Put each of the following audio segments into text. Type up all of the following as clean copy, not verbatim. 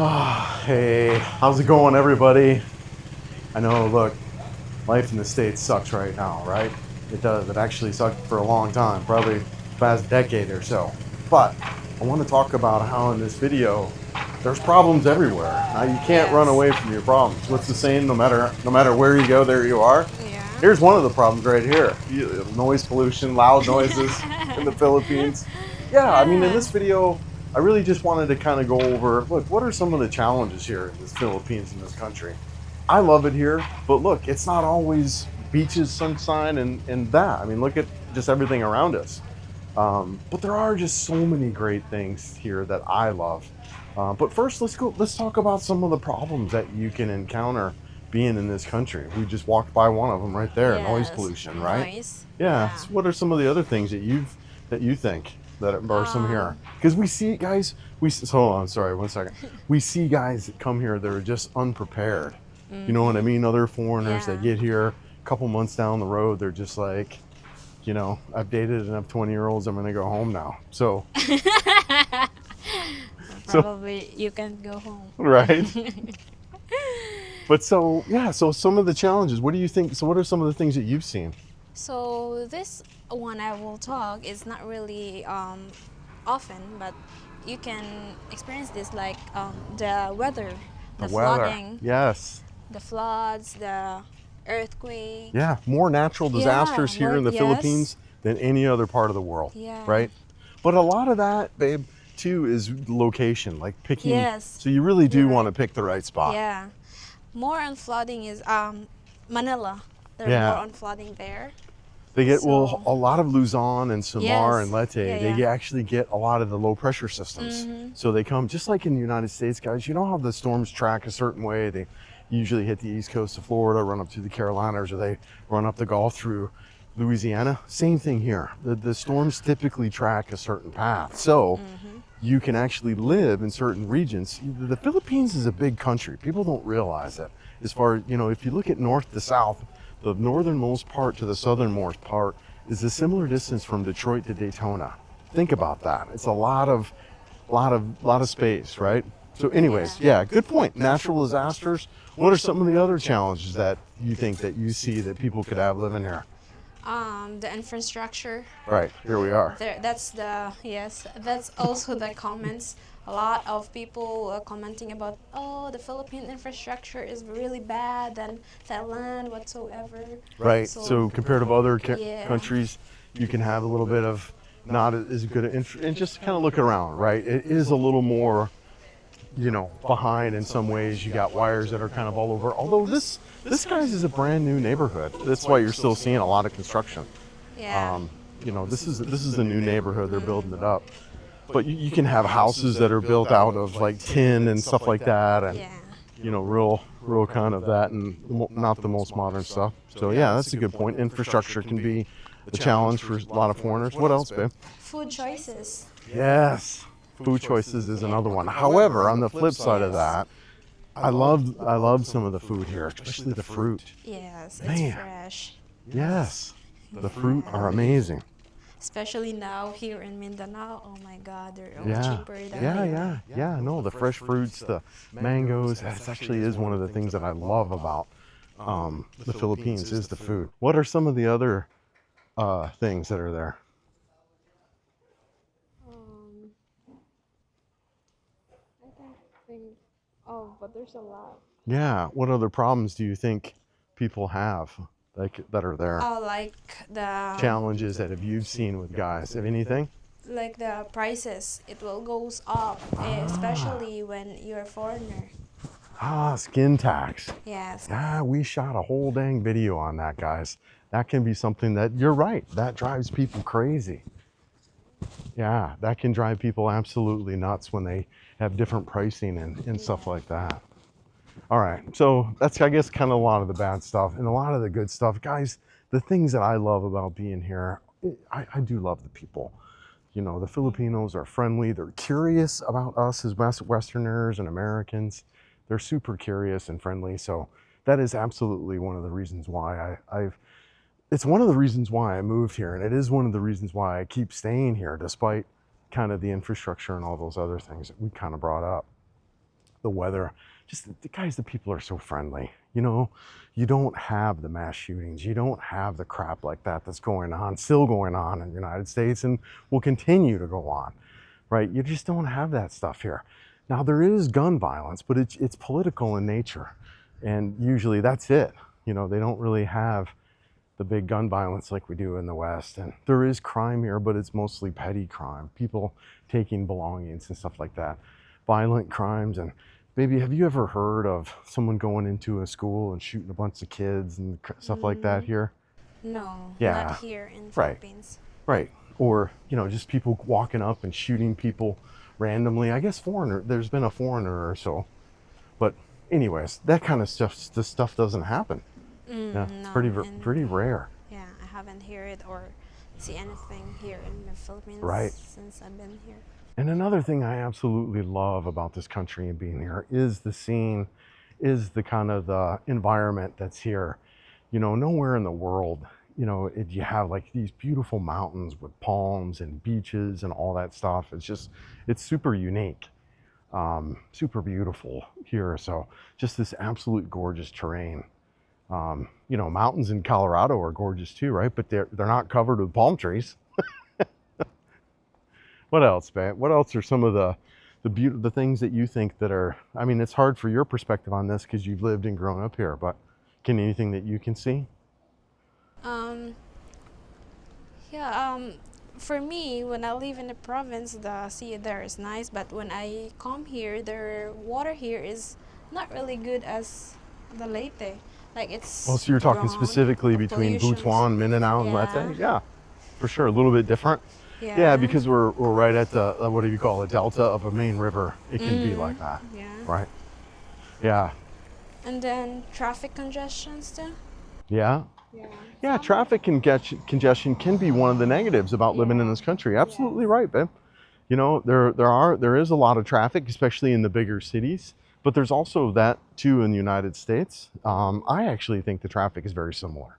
Hey, how's it going, everybody? I know, look, life in the States sucks right now, right? It does. It actually sucked for a long time, probably the past decade or so. But I want to talk about how in this video, there's problems everywhere. Now you can't run Yes. away from your problems. What's the saying? No matter where you go, there you are. Yeah. Here's one of the problems right here: noise pollution, loud noises in the Philippines. Yeah, I mean, in Yeah. this video, I really just wanted to kind of go over, look, what are some of the challenges here in the Philippines, in this country? I love it here, but look, it's not always beaches, sunshine, and that. I mean, look at just everything around us. But there are just so many great things here that I love. But first, let's talk about some of the problems that you can encounter being in this country. We just walked by one of them right there, noise Yes. pollution, right? Noise. Yeah. Yeah. So what are some of the other things that you think that are some here? Um. Because we see guys, hold on, sorry, one second. We see guys that come here that are just unprepared. You know what I Mhm. mean? Other foreigners that Yeah. get here a couple months down the road, they're just like, I've dated enough 20-year-olds. I'm gonna go home now. So Probably you can go home. right. But so yeah, so some of the challenges. What do you think? So what are some of the things that you've seen? So this one I will talk is not really often, but you can experience this like the weather, The the weather. flooding, Yes. the floods, the earthquake. Yeah, more natural Yeah, disasters here more in the yes. Philippines than any other part of the world, Yeah. right? But a lot of that, babe, too, is location, like picking. Yes. So you really You're do want right. to pick the right spot. Yeah. More on flooding is Manila. They're more Yeah. on flooding there. They get, well, So a lot of Luzon and Samar and yes. Yeah, Leyte, yeah. actually get a lot of the low pressure systems. Mhm. So they come, just like in the United States, guys, you know how the storms track a certain way? They usually hit the east coast of Florida, run up through the Carolinas, or they run up the Gulf through Louisiana. Same thing here. The storms typically track a certain path. So Mhm. you can actually live in certain regions. The Philippines is a big country. People don't realize it. As far as, if you look at north to south, the northernmost part to the southernmost part is a similar distance from Detroit to Daytona. Think about that. It's a lot of space, right? So Yeah. anyways, yeah, good point. Natural disasters. What are some of the other challenges that you think that you see that people could have living here? The infrastructure. Right, here we are. There, that's the yes. That's also the comments. A lot of people commenting about, oh, the Philippine infrastructure is really bad than Thailand whatsoever. Right. So So compared to other yeah. countries, you can have a little bit of not as good and just kind of look around, right? It is a little more, behind in some ways. You got wires that are kind of all over. Although this guy's is a brand new neighborhood. That's why you're still seeing a lot of construction. Yeah. Um, this is a new neighborhood. They're building it up. But you can have houses that are built out of like tin and stuff like that, and Yeah. real kind of that, and not the most modern stuff. So yeah, that's a good point. Infrastructure can be a challenge for a lot of foreigners. What else, babe? Food choices. Yes, food choices is Yeah. another one. However, on the flip side of Yes. that, I love some of the food here, especially the fruit. Yes, it's Man, fresh. yes, the fruit are Yeah. amazing. Especially now here in Mindanao. Oh my God, they're all Yeah, cheaper than yeah, they. yeah, yeah. No, the fresh fruits, the mangoes. That actually is one of the things that I love about the Philippines is the food. What are some of the other things that are there? Um, I can't think. Oh, but there's a lot. Yeah. What other problems do you think people have that are there? Oh, Challenges that have you seen with guys? Have anything? like the prices. It will goes up, Ah, especially when you're a foreigner. skin tax. Yes. Yeah, we shot a whole dang video on that, guys. That can be something that you're right. That drives people crazy. Yeah, that can drive people absolutely nuts when they have different pricing and stuff Yeah. like that. All right, so that's, I guess, kind of a lot of the bad stuff and a lot of the good stuff. Guys, the things that I love about being here, I do love the people. The Filipinos are friendly. They're curious about us as Westerners and Americans. They're super curious and friendly. So that is absolutely one of the reasons why it's one of the reasons why I moved here. And it is one of the reasons why I keep staying here, despite kind of the infrastructure and all those other things that we kind of brought up. the weather, just the guys, the people are so friendly. You know, you don't have the mass shootings. You don't have the crap like that that's going on, still going on in the United States and will continue to go on, right? You just don't have that stuff here. Now, there is gun violence, but it's political in nature. And usually that's it. You know, they don't really have the big gun violence like we do in the West. And there is crime here, but it's mostly petty crime. People taking belongings and stuff like that. Violent crimes. And maybe, have you ever heard of someone going into a school and shooting a bunch of kids and stuff like that here? No, Yeah. not here in Right. Philippines. Right. Or, you know, just people walking up and shooting people randomly. I guess there's been a foreigner or so. But anyways, that kind of stuff, this stuff doesn't happen. Yeah, it's No, pretty rare. yeah, I haven't heard it or see anything here in the Philippines Right. since I've been here. And another thing I absolutely love about this country and being here is the scene, is the kind of the environment that's here. You know, nowhere in the world, you know, you have like these beautiful mountains with palms and beaches and all that stuff. It's super unique, super beautiful here. So just this absolute gorgeous terrain. You know, mountains in Colorado are gorgeous too, right? But they're not covered with palm trees. What else, man? What else are some of the things that you think that are? I mean, it's hard for your perspective on this because you've lived and grown up here. But anything that you can see? Um, yeah, for me, when I live in the province, the sea there is nice, but when I come here, the water here is not really good as the Leyte. Like it's Well, so you're talking strong, specifically the between pollutions. Butuan, Mindanao, and Yeah. Leyte? Yeah, for sure. A little bit different. Yeah. Yeah, because we're right at the, what do you call it, delta of a main river. It can be like that, Yeah. right? Yeah. And then traffic congestions too. Yeah. Yeah. Yeah, traffic congestion can be one of the negatives about living in this country. Absolutely right, babe. You know, there is a lot of traffic, especially in the bigger cities, but there's also that too in the United States. I actually think the traffic is very similar.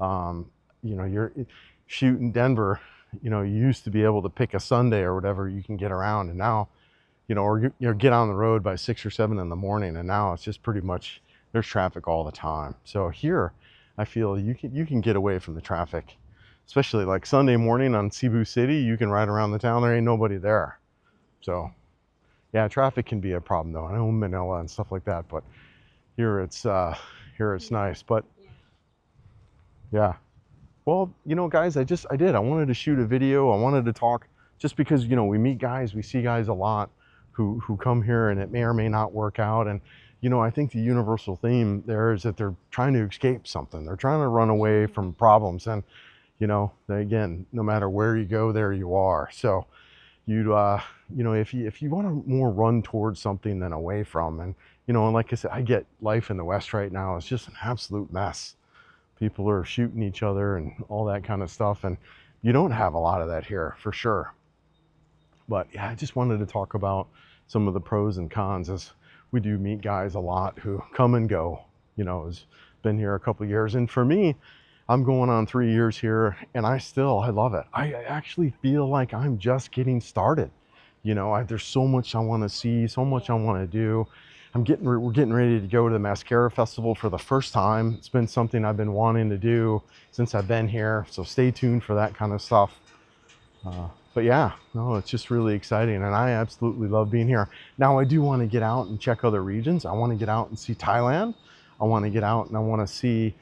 You know, shoot in Denver, you know, you used to be able to pick a Sunday or whatever you can get around, and now, you know, or you get on the road by 6 or 7 in the morning, and now it's just pretty much there's traffic all the time. So here, I feel you can get away from the traffic, especially like Sunday morning on Cebu City. You can ride around the town, there ain't nobody there. So yeah, traffic can be a problem though. I know Manila and stuff like that, but here it's nice. But yeah, well, you know, guys, I wanted to shoot a video. I wanted to talk just because, you know, we see guys a lot who come here and it may or may not work out. And you know, I think the universal theme there is that they're trying to escape something. They're trying to run away from problems. And, you know, again, no matter where you go, there you are. So you know, if you want to more run towards something than away from, and, you know, and like I said, I get life in the West right now. It's just an absolute mess. People are shooting each other and all that kind of stuff. And you don't have a lot of that here for sure. But yeah, I just wanted to talk about some of the pros and cons, as we do meet guys a lot who come and go, you know, has been here a couple of years. And for me, I'm going on 3 years here and I love it. I actually feel like I'm just getting started. You know, there's so much I want to see, so much I want to do. We're getting ready to go to the Mascara Festival for the first time. It's been something I've been wanting to do since I've been here. So stay tuned for that kind of stuff. But yeah, no, it's just really exciting and I absolutely love being here. Now I do want to get out and check other regions. I want to get out and see Thailand. I want to get out and I want to see,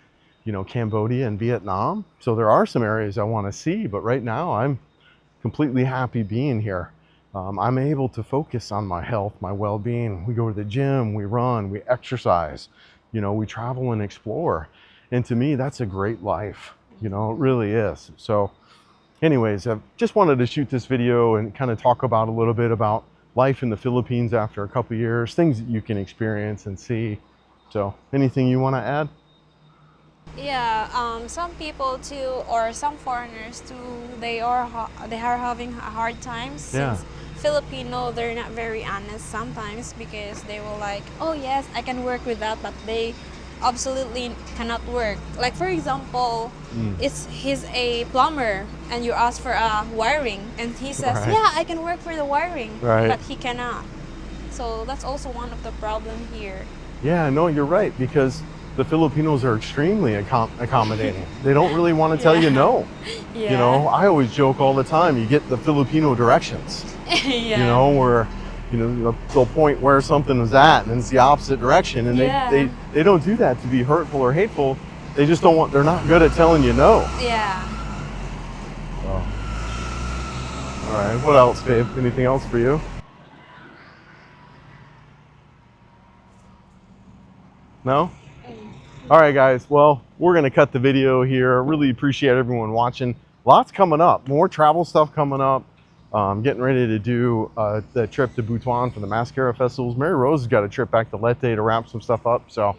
you know, Cambodia and Vietnam. So there are some areas I want to see, but right now I'm completely happy being here. I'm able to focus on my health, my well-being. We go to the gym, we run, we exercise, you know, we travel and explore. And to me, that's a great life. You know, it really is. So anyways, I just wanted to shoot this video and kind of talk about a little bit about life in the Philippines after a couple of years, things that you can experience and see. So anything you want to add? Yeah, some people too, or some foreigners too, they are having a hard time Yeah. since Filipino, they're not very honest sometimes because they will like, oh yes, I can work with that, but they absolutely cannot work. Like for example, he's a plumber and you ask for a wiring and he says, Right. yeah, I can work for the wiring, Right. but he cannot. So that's also one of the problem here. Yeah, no, you're right, because the Filipinos are extremely accommodating. They don't really want to tell you no. You know, Yeah. I always joke all the time, you get the Filipino directions, you Yeah. know, where, you know, they'll point where something is at and it's the opposite direction. And Yeah. they don't do that to be hurtful or hateful. They just don't want, they're not good at telling you no. Yeah. Oh. All right, what else, babe? Anything else for you? No? All right, guys. Well, we're going to cut the video here. I really appreciate everyone watching. Lots coming up. More travel stuff coming up. Getting ready to do the trip to Butuan for the Mascara festivals. Mary Rose has got a trip back to Leyte to wrap some stuff up. So,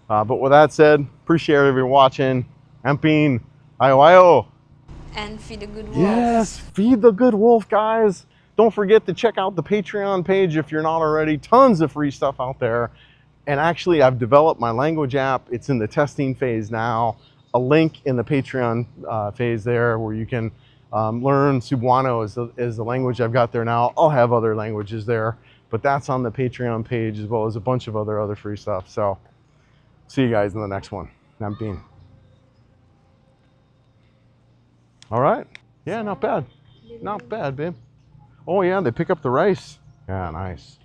but with that said, appreciate everyone watching. Ampin, ayo ayo. And feed a good Yes, wolf. feed the good wolf, guys. Don't forget to check out the Patreon page if you're not already. Tons of free stuff out there. And actually, I've developed my language app. It's in the testing phase now. A link in the Patreon phase there where you can learn Cebuano is the language I've got there now. I'll have other languages there, but that's on the Patreon page as well as a bunch of other free stuff. So see you guys in the next one. Nampin. All right. Yeah, not bad. Not bad, babe. Oh yeah, they pick up the rice. Yeah, nice.